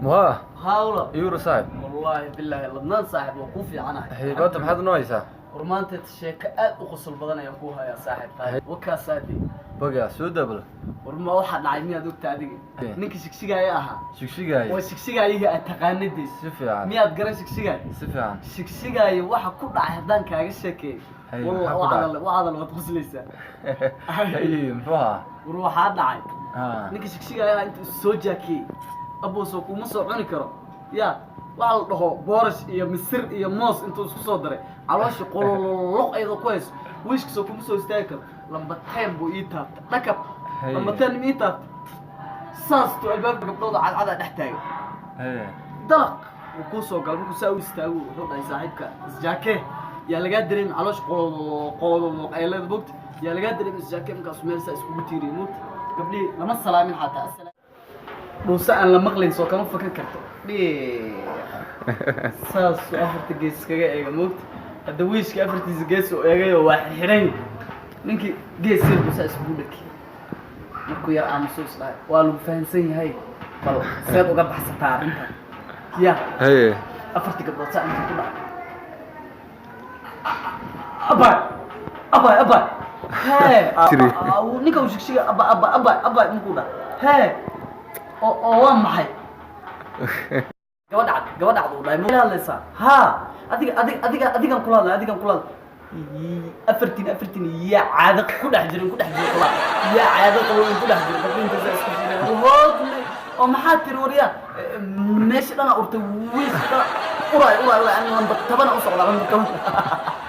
ما هاولا يورو صاحب والله بالله لبنان صاحب وقوفي عنها هيبات محد نويسا ورمانتي الشيك أد وقصل بدنا يكوها يا صاحب وكاساتي بقى سودبل ورما واحد عيني هذوك تعدي نينك شكشيغا ياها شكشيغاي وشكشيغا يجي تقاندي سفيان مياد قرن شكشيغا سفيان شكشيغا waxa ku dhacay hadaan kaaga sheekay والله وعد الواد قسليسا اي مفها وروحا dhacay ninka shikshiga ayaa inta soo jaakay abo soo kuma soo cuni karo ya waxa la dhaho boorash iyo misir iyo moos intuu isku soo daray calooshi qololoq ayda ku hayso wiishka soo kuma soo istaagi karo lamba teen buu ii taabta dhakab lamba teen ii taabta saasto albaabka gabdhooda cadcada dhex taagay dalaq uu ku soo galay markuu saa u istaago wuxuu dhahay saaxiibka isjaakee yaa laga dareemay caloosh qololoq ay leedahay bogta yaa laga dareemay isjaakee markaas meel saa isku tiiriyay mut gabdhi lama salaamin xataa asalaam dhuusa aan la maqlayn soo kama fakan karto saas afarta gees kaga eega moogta hadda wiishka afartiisa gees oo eegayo waa xiran ninkii gees sir dhuusa isku dhakay markuu yar aamuso islaay waa lagu fahansan yahay bal seed uga baxsataa arrinta ya afarta gabdhood saa inta ku dhacay abay ninka uu shigshiga aba muxuu dhaa oo waa maxay gabadha uu dhahay ma hadlaysaa ha adigan kula afartin ya caado ku dhex jirin kula ya caado qabow ku dhex jirin dadinta isku fiirin hoodle oo maxaa tiri wariya meesha dhana urtay wiiska uray aan tabana u socdaa